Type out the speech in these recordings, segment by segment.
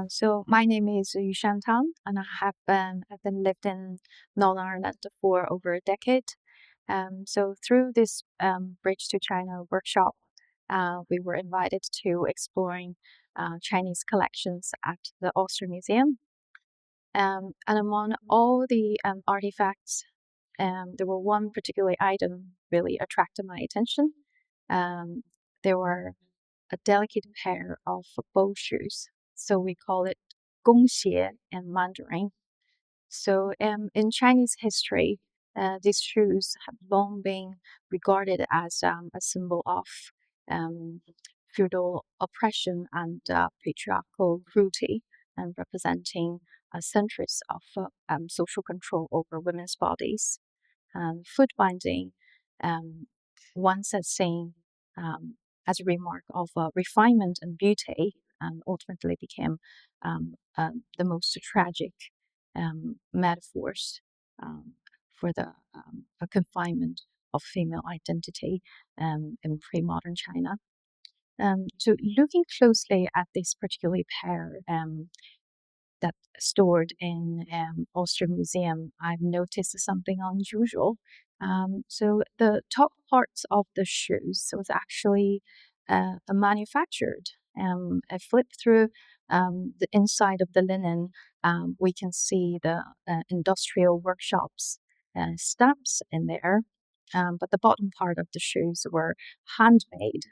So my name is Yushan Tang, and I've been lived in Northern Ireland for over a decade. So through this Bridge to China workshop, we were invited to exploring Chinese collections at the Ulster Museum. And among all the artifacts, there were one particular item really attracted my attention. Um, there were a delicate pair of bow shoes. So we call it gongxie in Mandarin. So in Chinese history, these shoes have long been regarded as a symbol of um, feudal oppression and patriarchal cruelty, and representing centuries of social control over women's bodies. Foot binding, um, once as seen as a remark of refinement and beauty, ultimately became the most tragic metaphors for the confinement of female identity in pre-modern China. So looking closely at this particular pair, that stored in Ulster Museum, I've noticed something unusual. So the top parts of the shoes was actually manufactured. I flipped through the inside of the linen. We can see the industrial workshops stamps in there. But the bottom part of the shoes were handmade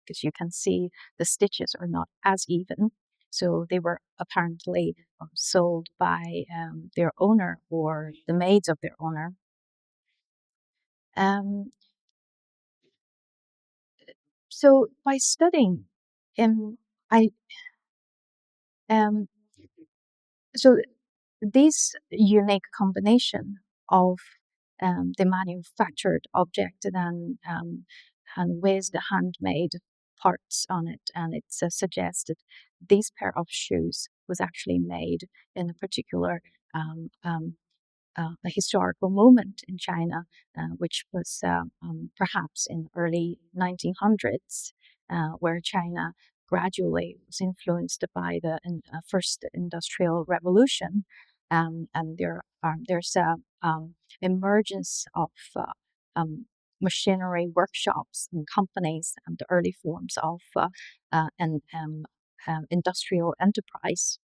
because you can see the stitches are not as even. So they were apparently sold by their owner or the maids of their owner. Um, so by studying, I um, so this unique combination of the manufactured object and with the handmade parts on it, and it's suggested this pair of shoes was actually made in a particular a historical moment in China, which was perhaps in early 1900s, where China gradually was influenced by the first industrial revolution, and there's a emergence of um, machinery workshops and companies and the early forms of industrial enterprise.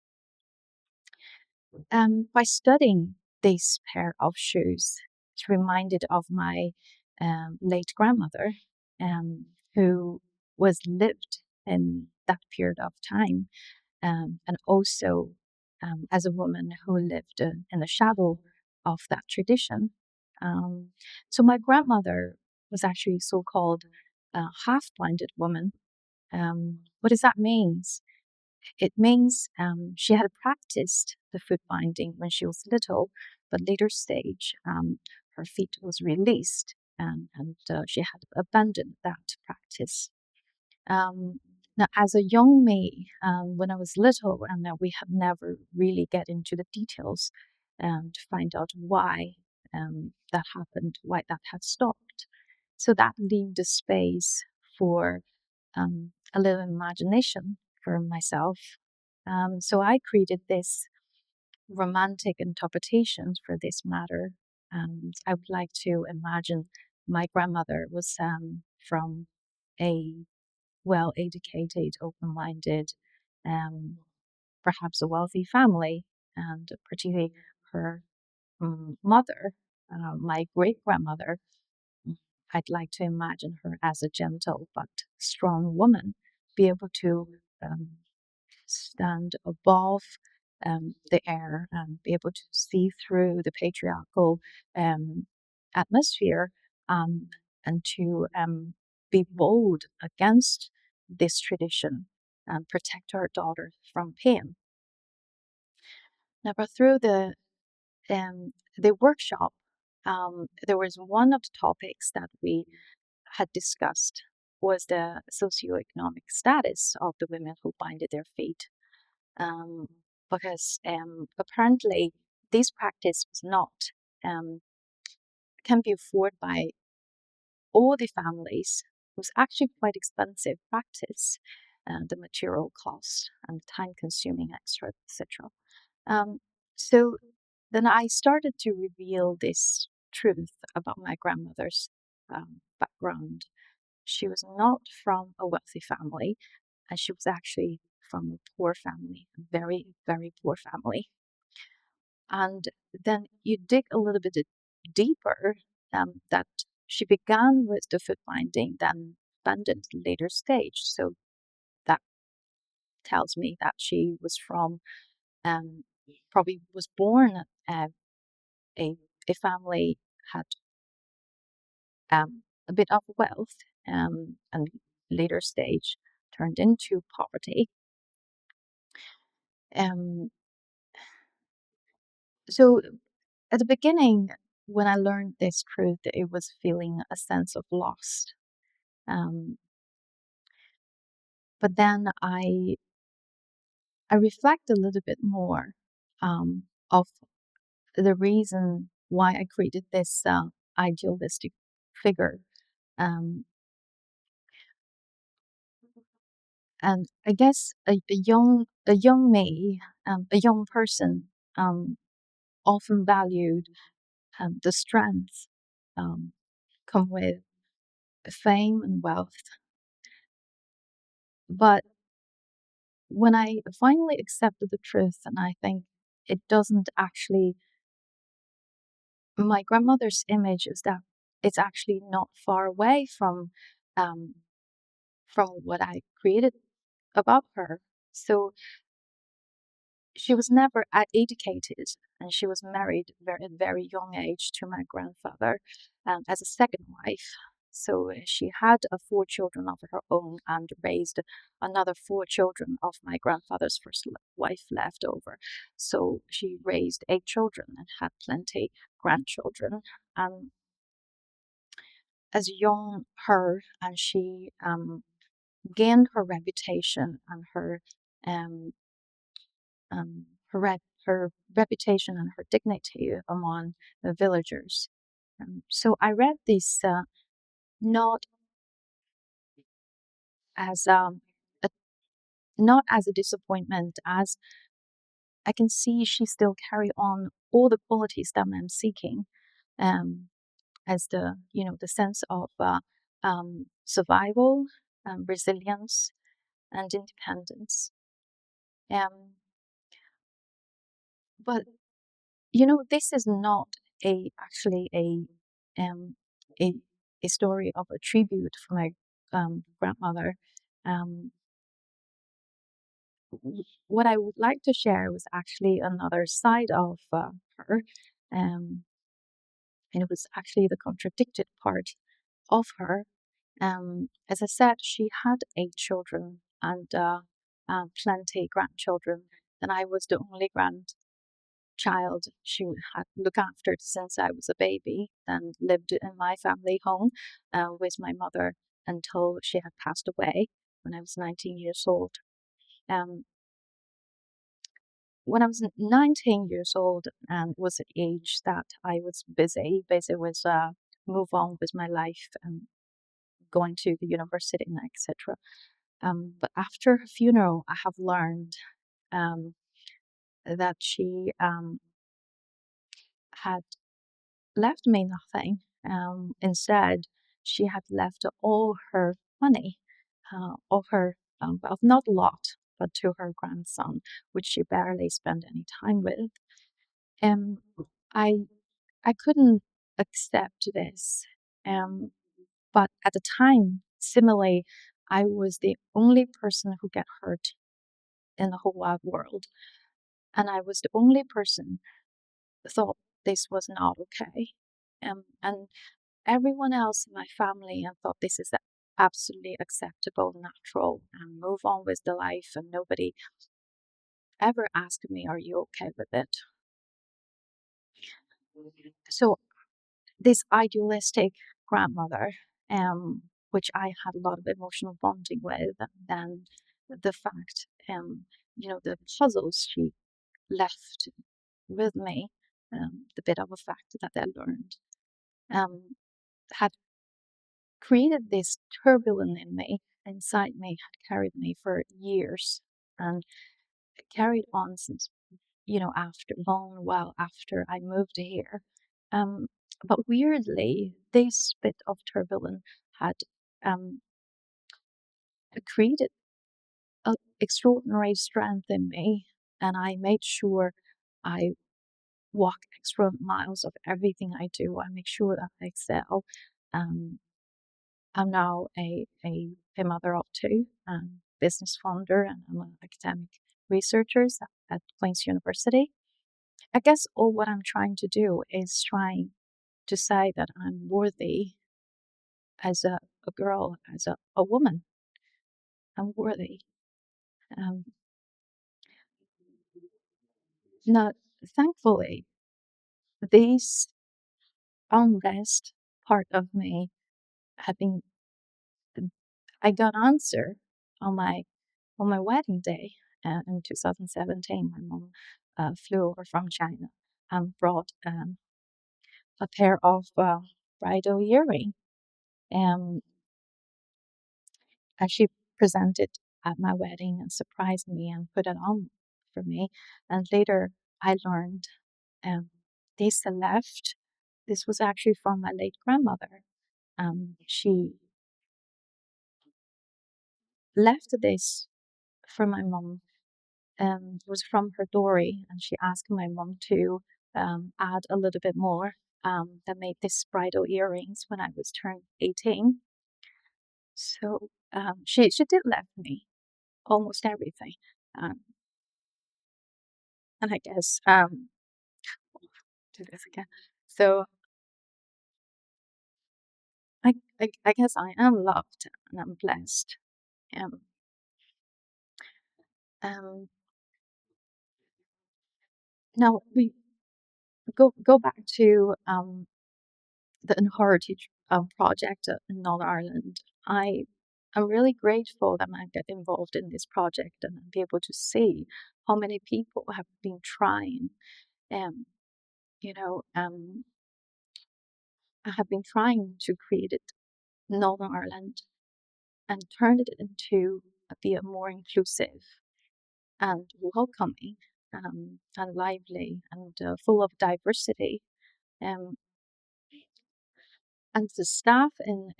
By studying this pair of shoes, it's reminded of my late grandmother, who was lived in that period of time, and also as a woman who lived in the shadow of that tradition. So my grandmother was actually so-called half-blinded woman. What does that mean? It means she had practiced the foot binding when she was little, but later stage her feet was released and she had abandoned that practice. Now, as a young me, when I was little, and we have never really get into the details to find out why that happened, why that had stopped. So that leave the space for a little imagination for myself. So I created this romantic interpretations for this matter. I would like to imagine my grandmother was from a well-educated, open-minded, um, perhaps a wealthy family, and particularly her mother, my great-grandmother. I'd like to imagine her as a gentle but strong woman, be able to stand above the air and be able to see through the patriarchal atmosphere, um, and to be bold against this tradition and protect our daughter from pain. Now, but through the workshop, there was one of the topics that we had discussed was the socioeconomic status of the women who binded their feet, because apparently this practice was not can be afforded by all the families. It was actually quite expensive practice, the material cost and time-consuming extra, etc. Um, so then I started to reveal this truth about my grandmother's background. She was not from a wealthy family, and she was actually from a poor family, a very, very poor family. And then you dig a little bit deeper, that she began with the foot binding, then abandoned later stage. So that tells me that she was from, um, probably was born a, a family had a bit of wealth, and later stage turned into poverty. Um, so at the beginning, when I learned this truth, it was feeling a sense of loss. Um, but then I reflect a little bit more, of the reason why I created this idealistic figure. Um, and I guess a young me, a young person, often valued the strength um, come with fame and wealth. But when I finally accepted the truth, and I think it doesn't actually, my grandmother's image is that it's actually not far away um, from what I created about her. So she was never educated, and she was married at a very young age to my grandfather, as a second wife. So she had four children of her own and raised another four children of my grandfather's first wife left over. So she raised eight children and had plenty grandchildren. And as a young her, and she gained her reputation and um, her reputation and her dignity among the villagers. So I read this, not as a, not as a disappointment, as I can see she still carry on all the qualities that I'm seeking, um, as the sense of survival, resilience, and independence. Um, but this is not actually um a a story of a tribute for my grandmother. Um, what I would like to share was actually another side of her, um, and it was actually the contradicted part of her. As I said, she had eight children and plenty grandchildren, and I was the only child she had looked after since I was a baby, and lived in my family home with my mother until she had passed away when I was 19 years old. Um, when I was 19 years old, and was an age that I was busy with move on with my life and going to the university and etc. But after her funeral, I have learned um, that she had left me nothing. Instead, she had left all her money, all her, well, not a lot, but to her grandson, which she barely spent any time with. Um, I I couldn't accept this, um, but at the time, similarly, I was the only person who got hurt in the whole wide world, and I was the only person who thought this was not okay. And everyone else in my family and thought this is absolutely acceptable, natural, and move on with the life. And nobody ever asked me, "Are you okay with it?" So this idealistic grandmother, which I had a lot of emotional bonding with, and the fact, the puzzles she left with me, the bit of a fact that I learned, um, had created this turbulence in me, inside me had carried me for years, and it carried on since, after long while after I moved here. Um, but weirdly, this bit of turbulence had um, created an extraordinary strength in me, and I made sure I walk extra miles of everything I do. I make sure that I excel. Um, I'm now a mother of two, business founder, and I'm an academic researcher at Queen's University. I guess all what I'm trying to do is trying to say that I'm worthy as a girl, as a woman. I'm worthy. Um, Now, thankfully, this unrest part of me have been. I got answer on my wedding day in 2017. My mom flew over from China and brought a pair of bridal earrings. Um, and she presented at my wedding and surprised me and put it on for me. And later I learned um, this left. This was actually from my late grandmother. She left this for my mom. It was from her dory, and she asked my mom to add a little bit more. That made this bridal earrings when I was turned 18. So she did left me almost everything, um, and I guess do this again. So I guess I am loved and I'm blessed. Um, um, Now we go back to the Heritage project in Northern Ireland. I'm really grateful that I get involved in this project and be able to see how many people have been trying. Um, you know, um, I have been trying to create it Northern Ireland and turn it into be a more inclusive and welcoming and lively and full of diversity. Um, and the staff in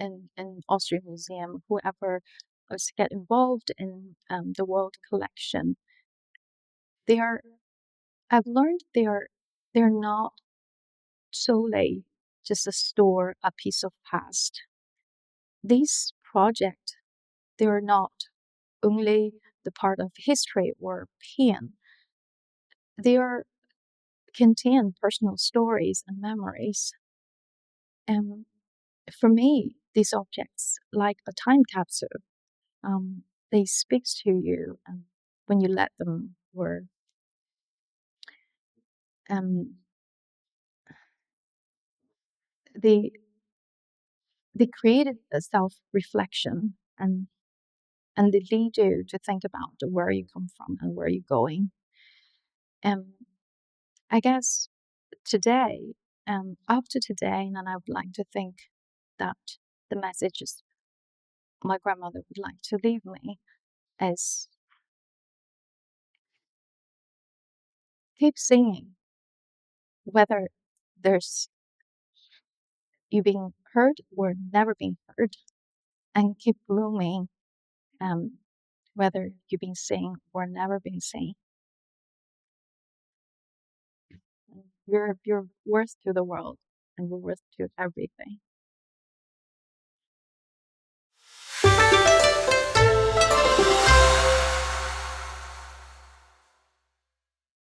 Austrian Museum, whoever was get involved in the World Collection, they are. I've learned they're not solely just a store, a piece of past. These project they are not only the part of history or pain. They are contain personal stories and memories. And for me, these objects, like a time capsule, they speak to you when you let them, or um, they they created a self reflection and they lead you to think about where you come from and where you're going. Um, I guess today, up to today, and I would like to think that the messages my grandmother would like to leave me is keep singing, whether there's you being heard or never being heard, and keep blooming, um, whether you've been seen or never been seen. You're worth to the world, and you're worth to everything.